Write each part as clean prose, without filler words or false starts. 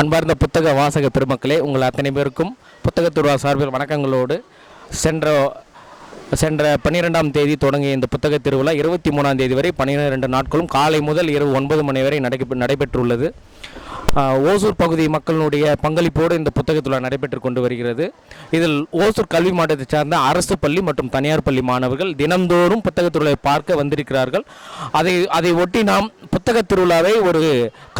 அன்பார்ந்த புத்தக வாசக பெருமக்களே, உங்கள் அத்தனை பேருக்கும் புத்தகத்துறை சார்பில் வணக்கங்களோடு சென்ற 12ஆம் தேதி தொடங்கிய இந்த புத்தக திருவிழா 23ஆம் தேதி வரை 12 நாட்களும் காலை முதல் இரவு 9 மணி வரை நடைபெற்றுள்ளது. ஓசூர் பகுதி மக்களுடைய பங்களிப்போடு இந்த புத்தகத்துறை நடைபெற்று கொண்டு வருகிறது. இதில் ஓசூர் கல்வி மாவட்டத்தை சார்ந்த அரசு பள்ளி மற்றும் தனியார் பள்ளி மாணவர்கள் தினந்தோறும் புத்தகத்துறையை பார்க்க வந்திருக்கிறார்கள். அதை ஒட்டி நாம் புத்தக திருவிழாவை ஒரு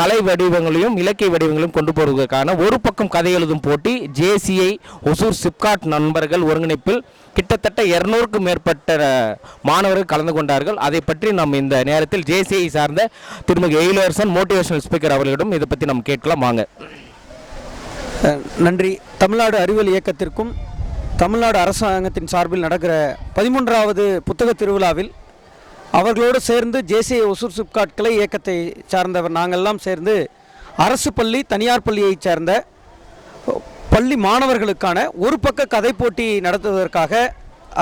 கலை வடிவங்களையும் இலக்கிய வடிவங்களையும் கொண்டு போவதற்கான ஒரு பக்கம் கதை எழுதும் போட்டி JCI ஒசூர் சிப்காட் நண்பர்கள் ஒருங்கிணைப்பில் கிட்டத்தட்ட 200க்கும் மேற்பட்ட மாணவர்கள் கலந்து கொண்டார்கள். அதை பற்றி நாம் இந்த நேரத்தில் JCI சார்ந்த திருமதி எயிலர்சன் மோட்டிவேஷனல் ஸ்பீக்கர் அவர்களிடம் இதை பற்றி நாம் கேட்கலாம். வாங்க. நன்றி. தமிழ்நாடு அறிவியல் இயக்கத்திற்கும் தமிழ்நாடு அரசாங்கத்தின் சார்பில் நடக்கிற 13வது புத்தக திருவிழாவில் அவர்களோடு சேர்ந்து JCI ஒசூர் சிப்காட் கிளை இயக்கத்தை சார்ந்தவர் நாங்கள்லாம் சேர்ந்து அரசு பள்ளி தனியார் பள்ளியை சேர்ந்த பள்ளி மாணவர்களுக்கான ஒரு பக்க கதை போட்டி நடத்துவதற்காக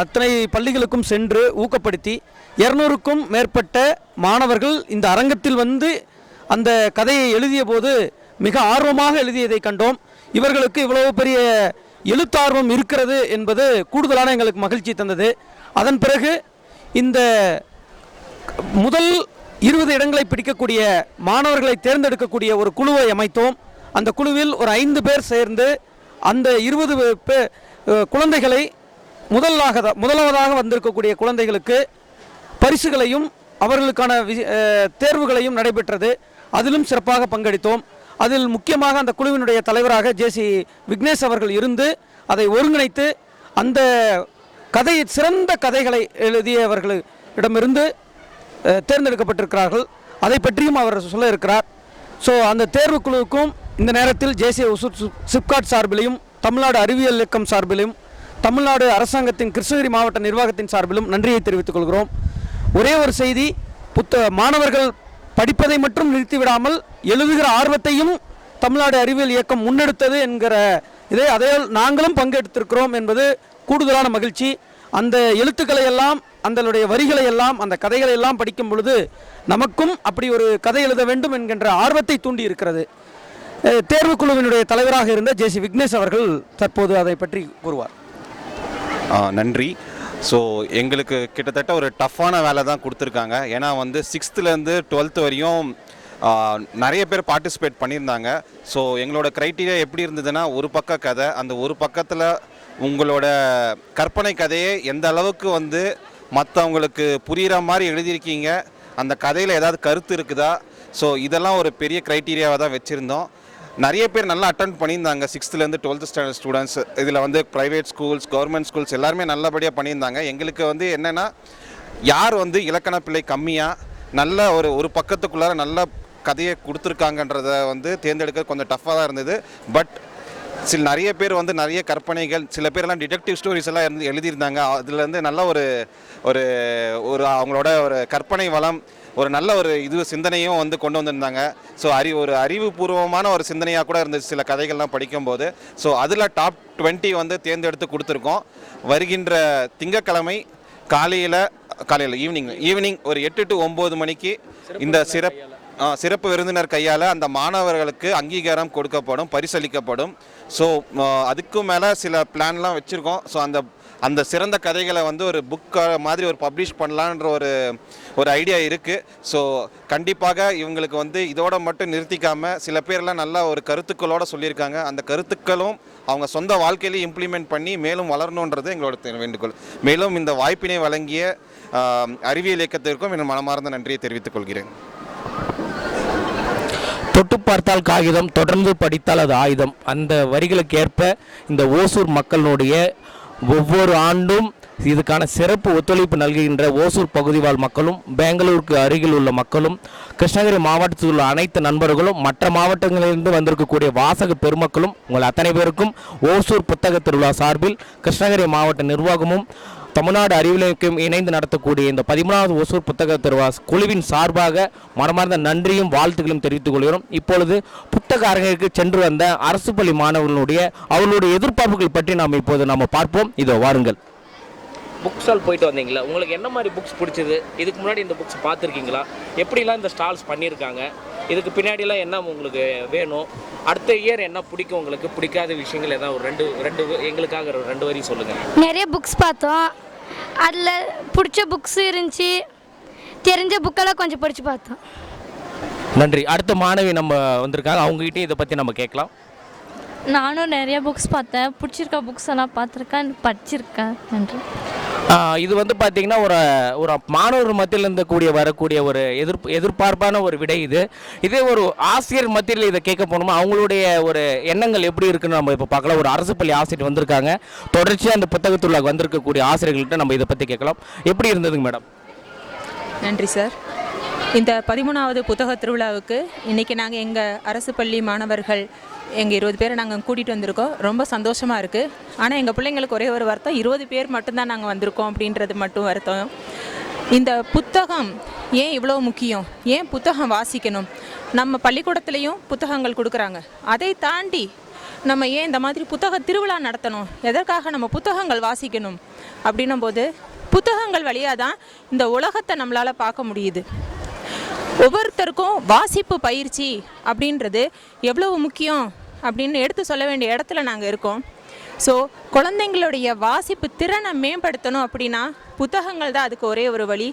அத்தனை பள்ளிகளுக்கும் சென்று ஊக்கப்படுத்தி 200க்கும் மேற்பட்ட மாணவர்கள் இந்த அரங்கத்தில் வந்து அந்த கதையை எழுதிய போது மிக ஆர்வமாக எழுதியதை கண்டோம். இவர்களுக்கு இவ்வளவு பெரிய எழுத்தார்வம் இருக்கிறது என்பது கூடுதலான எங்களுக்கு மகிழ்ச்சி தந்தது. அதன் பிறகு இந்த முதல் 20 இடங்களை பிடிக்கக்கூடிய மாணவர்களை தேர்ந்தெடுக்கக்கூடிய ஒரு குழுவை அமைத்தோம். அந்த குழுவில் ஒரு 5 பேர் சேர்ந்து அந்த 20 குழந்தைகளை முதலாவதாக வந்திருக்கக்கூடிய குழந்தைகளுக்கு பரிசுகளையும் அவர்களுக்கான தேர்வுகளையும் நடைபெற்றது. அதிலும் சிறப்பாக பங்கெடுத்தோம். அதில் முக்கியமாக அந்த குழுவினுடைய தலைவராக JC விக்னேஷ் அவர்கள் இருந்து அதை ஒருங்கிணைத்து அந்த சிறந்த கதைகளை எழுதியவர்களிடமிருந்து தேர்ந்தெடுக்கப்பட்டிருக்கிறார்கள். அதை பற்றியும் அவர் சொல்ல இருக்கிறார். ஸோ அந்த தேர்வுக்குழுவுக்கும் இந்த நேரத்தில் JCI ஒசூர் சிப்காட் சார்பிலையும் தமிழ்நாடு அறிவியல் இயக்கம் சார்பிலும் தமிழ்நாடு அரசாங்கத்தின் கிருஷ்ணகிரி மாவட்ட நிர்வாகத்தின் சார்பிலும் நன்றியை தெரிவித்துக் கொள்கிறோம். ஒரே ஒரு செய்தி, மாணவர்கள் படிப்பதை மட்டும் நிறுத்திவிடாமல் எழுதுகிற ஆர்வத்தையும் தமிழ்நாடு அறிவியல் இயக்கம் முன்னெடுத்தது என்கிற அதை நாங்களும் பங்கெடுத்திருக்கிறோம் என்பது கூடுதலான மகிழ்ச்சி. அந்த எழுத்துக்களை எல்லாம் அந்தளுடைய வரிகளை எல்லாம் அந்த கதைகளை எல்லாம் படிக்கும் பொழுது நமக்கும் அப்படி ஒரு கதை எழுத வேண்டும் என்கின்ற ஆர்வத்தை தூண்டி இருக்கிறது. தேர்வுக்குழுவினுடைய தலைவராக இருந்த JC விக்னேஷ் அவர்கள் தற்போது அதை பற்றி கூறுவார். நன்றி. ஸோ எங்களுக்கு கிட்டத்தட்ட ஒரு டஃப்பான வேலை தான் கொடுத்துருக்காங்க. ஏன்னா 6th-லேருந்து 12th வரையும் நிறைய பேர் பார்ட்டிசிபேட் பண்ணியிருந்தாங்க. ஸோ எங்களோட க்ரைட்டீரியா எப்படி இருந்ததுன்னா, ஒரு பக்க கதை, அந்த ஒரு பக்கத்தில் உங்களோட கற்பனை கதையை எந்த அளவுக்கு மற்றவங்களுக்கு புரிகிற மாதிரி எழுதியிருக்கீங்க, அந்த கதையில் ஏதாவது கருத்து இருக்குதா. ஸோ இதெல்லாம் ஒரு பெரிய க்ரைட்டீரியாவை தான் வச்சுருந்தோம். நிறைய பேர் நல்லா அட்டெண்ட் பண்ணியிருந்தாங்க. 6th-லேருந்து 12th ஸ்டாண்டர்ட் ஸ்டூடெண்ட்ஸ், இதில் ப்ரைவேட் ஸ்கூல்ஸ், கவர்மெண்ட் ஸ்கூல்ஸ் எல்லாருமே நல்லபடியாக பண்ணியிருந்தாங்க. எங்களுக்கு என்னென்னா, யார் இலக்கண பிள்ளை கம்மியாக நல்ல ஒரு பக்கத்துக்குள்ளார நல்ல கதையை கொடுத்துருக்காங்கன்றதை தேர்ந்தெடுக்க கொஞ்சம் டஃப்பாக தான் இருந்தது. பட் நிறைய பேர் நிறைய கற்பனைகள், சில பேரெல்லாம் டிடெக்டிவ் ஸ்டோரிஸ் எல்லாம் எழுதியிருந்தாங்க. அதுலேருந்து நல்ல ஒரு அவங்களோட ஒரு கற்பனை வளம், ஒரு நல்ல ஒரு சிந்தனையும் கொண்டு வந்திருந்தாங்க. ஸோ ஒரு அறிவுபூர்வமான ஒரு சிந்தனையாக கூட இருந்துச்சு சில கதைகள்லாம் படிக்கும்போது. ஸோ அதில் டாப் 20 தேர்ந்தெடுத்து கொடுத்துருக்கோம். வருகின்ற திங்கட்கிழமை காலையில் ஈவினிங் ஒரு 8 to 9 மணிக்கு இந்த சிறப்பு விருந்தினர் கையால் அந்த மாணவர்களுக்கு அங்கீகாரம் கொடுக்கப்படும், பரிசளிக்கப்படும். ஸோ அதுக்கும் மேலே சில பிளான்லாம் வச்சுருக்கோம். ஸோ அந்த சிறந்த கதைகளை ஒரு புக் மாதிரி பப்ளிஷ் பண்ணலான்ற ஒரு ஐடியா இருக்குது. ஸோ கண்டிப்பாக இவங்களுக்கு இதோட மட்டும் நிறுத்திக்காமல் சில பேர்லாம் நல்லா ஒரு கருத்துக்களோடு சொல்லியிருக்காங்க. அந்த கருத்துக்களும் அவங்க சொந்த வாழ்க்கையிலேயே இம்ப்ளிமெண்ட் பண்ணி மேலும் வளரணுன்றது எங்களோட வேண்டுகோள். மேலும் இந்த வாய்ப்பினை வழங்கிய அறிவியல் இயக்கத்திற்கும் என் மனமார்ந்த நன்றியை தெரிவித்துக் கொள்கிறேன். தொட்டு பார்த்தால் காகிதம், தொடர்ந்து படித்தால் அது ஆயுதம். அந்த வரிகளுக்கு ஏற்ப இந்த ஓசூர் மக்களுடைய ஒவ்வொரு ஆண்டும் இதுக்கான சிறப்பு ஒத்துழைப்பு நல்கின்ற ஓசூர் பகுதி வாழ் மக்களும், பெங்களூருக்கு அருகில் உள்ள மக்களும், கிருஷ்ணகிரி மாவட்டத்தில் உள்ள அனைத்து நண்பர்களும், மற்ற மாவட்டங்களிலிருந்து வந்திருக்கக்கூடிய வாசக பெருமக்களும், உங்கள் அத்தனை பேருக்கும் ஓசூர் புத்தக திருவிழா சார்பில் கிருஷ்ணகிரி மாவட்ட நிர்வாகமும் தமிழ்நாடு அறிவியல் இயக்கம் இணைந்து நடத்தக்கூடிய இந்த 13வது ஓசூர் புத்தக திருவிழா குழுவின் சார்பாக மனமார்ந்த நன்றியும் வாழ்த்துக்களும் தெரிவித்துக் கொள்கிறோம். இப்பொழுது புத்தக அரங்கிற்கு சென்று வந்த அரசு பள்ளி மாணவர்களுடைய அவர்களுடைய எதிர்பார்ப்புகள் பற்றி நாம் இப்போது பார்ப்போம். இதோ வாருங்கள். புக் ஸ்டால் போயிட்டு வந்தீங்களா, உங்களுக்கு என்ன மாதிரி புக்ஸ் பிடிச்சது? இதுக்கு முன்னாடி இந்த புக்ஸ் பார்த்துருக்கீங்களா? எப்படிலாம் இந்த ஸ்டால்ஸ் பண்ணியிருக்காங்க? இதுக்கு பின்னாடிலாம் என்ன உங்களுக்கு வேணும்? அடுத்த இயர் என்ன பிடிக்கும் உங்களுக்கு? பிடிக்காத விஷயங்கள் ஏதாவது ஒரு ரெண்டு எங்களுக்காக 2 வரி சொல்லுங்கள். நிறைய புக்ஸ் பார்த்தோம். அதில் பிடிச்ச புக்ஸ் இருந்துச்சு. தெரிஞ்ச புக்கெல்லாம் கொஞ்சம் படித்து பார்த்தோம். நன்றி. அடுத்த மாணவி நம்ம வந்திருக்காங்க, அவங்ககிட்டயும் இதை பற்றி நம்ம கேட்கலாம். நானும் நிறைய புக்ஸ் பார்த்தேன். பிடிச்சிருக்க புக்ஸ் எல்லாம் பார்த்துருக்கேன், படிச்சிருக்கேன். நன்றி. இது வந்து பார்த்திங்கன்னா ஒரு மாணவர் மத்தியில் இருந்தக்கூடிய வரக்கூடிய ஒரு எதிர்பார்ப்பான ஒரு விடை இதே ஒரு ஆசிரியர் மத்தியில் இதை கேட்க போனோமா அவங்களுடைய ஒரு எண்ணங்கள் எப்படி இருக்குன்னு நம்ம இப்போ பார்க்கலாம். ஒரு அரசு பள்ளி ஆசிரியர் வந்திருக்காங்க. தொடர்ச்சியாக அந்த புத்தகத்துள்ளாக வந்திருக்கக்கூடிய ஆசிரியர்கள்ட்ட நம்ம இதை பற்றி கேட்கலாம். எப்படி இருந்ததுங்க மேடம்? நன்றி சார். இந்த 13வது புத்தக திருவிழாவுக்கு இன்றைக்கி நாங்கள் எங்கள் அரசு பள்ளி மாணவர்கள் எங்கள் 20 பேரை நாங்கள் கூட்டிகிட்டு வந்திருக்கோம். ரொம்ப சந்தோஷமாக இருக்குது. ஆனால் எங்கள் பிள்ளைங்களுக்கு ஒரே ஒரு வருத்தம், 20 பேர் மட்டும்தான் நாங்கள் வந்திருக்கோம் அப்படின்றது மட்டும் வருத்தம். இந்த புத்தகம் ஏன் இவ்வளோ முக்கியம்? ஏன் புத்தகம் வாசிக்கணும்? நம்ம பள்ளிக்கூடத்துலேயும் புத்தகங்கள் கொடுக்குறாங்க. அதை தாண்டி நம்ம ஏன் இந்த மாதிரி புத்தக திருவிழா நடத்தணும்? எதற்காக நம்ம புத்தகங்கள் வாசிக்கணும் அப்படின்னும் போது புத்தகங்கள் வழியாக தான் இந்த உலகத்தை நம்மளால் பார்க்க முடியுது. ஒவ்வொருத்தருக்கும் வாசிப்பு பயிற்சி அப்படின்றது எவ்வளவு முக்கியம் அப்படின்னு எடுத்து சொல்ல வேண்டிய இடத்துல நாங்கள் இருக்கோம். ஸோ குழந்தைங்களுடைய வாசிப்பு திறனை மேம்படுத்தணும் அப்படின்னா புத்தகங்கள் தான் அதுக்கு ஒரே ஒரு வழி.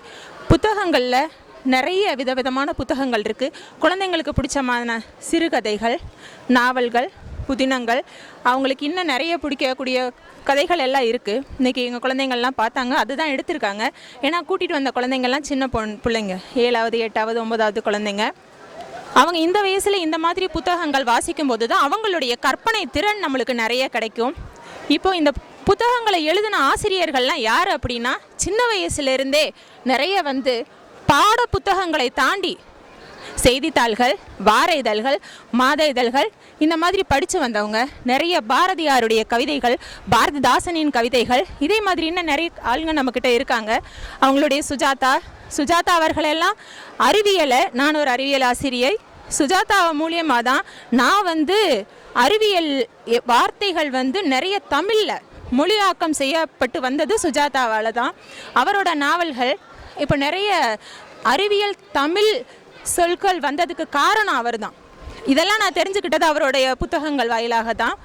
புத்தகங்களில் நிறைய விதவிதமான புத்தகங்கள் இருக்குது. குழந்தைங்களுக்கு பிடிச்சமான சிறுகதைகள், நாவல்கள், புதினங்கள், அவங்களுக்கு இன்னும் நிறைய பிடிக்கக்கூடிய கதைகள் எல்லாம் இருக்குது. இன்றைக்கி எங்கள் குழந்தைங்கள்லாம் பார்த்தாங்க, அதுதான் எடுத்திருக்காங்க. ஏன்னா கூட்டிகிட்டு வந்த குழந்தைங்கள்லாம் சின்ன பிள்ளைங்க, 7வது 8வது 9வது குழந்தைங்க. அவங்க இந்த வயசில் இந்த மாதிரி புத்தகங்கள் வாசிக்கும் போது தான் அவங்களுடைய கற்பனை திறன் நம்மளுக்கு நிறைய கிடைக்கும். இப்போ இந்த புத்தகங்களை எழுதின ஆசிரியர்கள்லாம் யார் அப்படின்னா, சின்ன வயசுலேருந்தே நிறைய பாட புத்தகங்களை தாண்டி செய்தித்தாள்கள், வார இதழ்கள், மாத இதழ்கள் இந்த மாதிரி படித்து வந்தவங்க. நிறைய பாரதியாருடைய கவிதைகள், பாரதிதாசனின் கவிதைகள், இதே மாதிரி இன்னும் நிறைய ஆளுங்க நம்மக்கிட்ட இருக்காங்க. அவங்களுடைய சுஜாதா அவர்களெல்லாம் அறிவியலை, நான் ஒரு அறிவியல் ஆசிரியை, சுஜாதா மூலியமாக தான் நான் அறிவியல் வார்த்தைகள் நிறைய தமிழில் மொழியாக்கம் செய்யப்பட்டு வந்தது சுஜாதாவால் தான். அவரோட நாவல்கள் இப்போ நிறைய அறிவியல் தமிழ் சொற்கள் வந்ததுக்கு காரணம் அவர் தான். இதெல்லாம் நான் தெரிஞ்சுக்கிட்டது அவருடைய புத்தகங்கள் வாயிலாக தான்.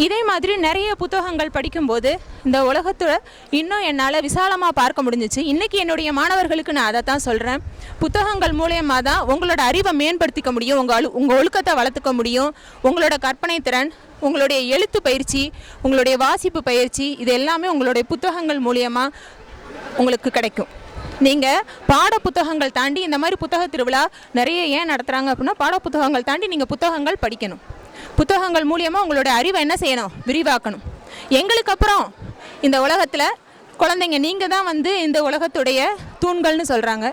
இதே மாதிரி நிறைய புத்தகங்கள் படிக்கும்போது இந்த உலகத்தில் இன்னும் என்னால் விசாலமாக பார்க்க முடிஞ்சிச்சு. இன்றைக்கி என்னுடைய மாணவர்களுக்கு நான் அதை தான் சொல்கிறேன். புத்தகங்கள் மூலயமா தான் உங்களோட அறிவை மேம்படுத்திக்க முடியும், உங்கள் ஒழுக்கத்தை வளர்த்துக்க முடியும். உங்களோட கற்பனை திறன், உங்களுடைய எழுத்து பயிற்சி, உங்களுடைய வாசிப்பு பயிற்சி, இது எல்லாமே உங்களுடைய புத்தகங்கள் மூலயமா உங்களுக்கு கிடைக்கும். நீங்கள் பாட புத்தகங்கள் தாண்டி இந்த மாதிரி புத்தக திருவிழா நிறைய ஏன் நடத்துகிறாங்க அப்படின்னா, பாட புத்தகங்கள் தாண்டி நீங்கள் புத்தகங்கள் படிக்கணும். புத்தகங்கள் மூலியமாக உங்களோட அறிவை என்ன செய்யணும்? விரிவாக்கணும். எங்களுக்கு அப்புறம் இந்த உலகத்தில் குழந்தைங்க நீங்கள் தான் இந்த உலகத்துடைய தூண்கள்னு சொல்கிறாங்க.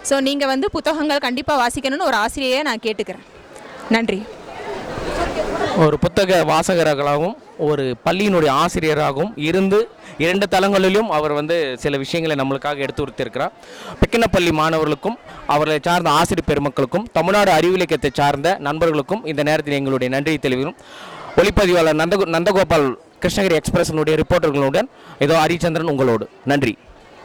ஸோ நீங்கள் புத்தகங்கள் கண்டிப்பாக வாசிக்கணும்னு ஒரு ஆசிரியரை நான் கேட்டுக்கிறேன். நன்றி. ஒரு புத்தக வாசகர்களாகவும் ஒரு பள்ளியினுடைய ஆசிரியராகவும் இருந்து 2 தளங்களிலும் அவர் சில விஷயங்களை நம்மளுக்காக எடுத்து கொடுத்திருக்கிறார். பிக்கினப்பள்ளி மாணவர்களுக்கும் அவர்களை சார்ந்த ஆசிரியர் பெருமக்களுக்கும் தமிழ்நாடு அறிவியலியக்கத்தை சார்ந்த நண்பர்களுக்கும் இந்த நேரத்தில் எங்களுடைய நன்றியை தெரிவிக்கிறோம். ஒளிப்பதிவாளர் நந்தகோபால், கிருஷ்ணகிரி எக்ஸ்பிரஸினுடைய ரிப்போர்ட்டர்களுடன் ஏதோ ஹரிச்சந்திரன் உங்களோடு. நன்றி.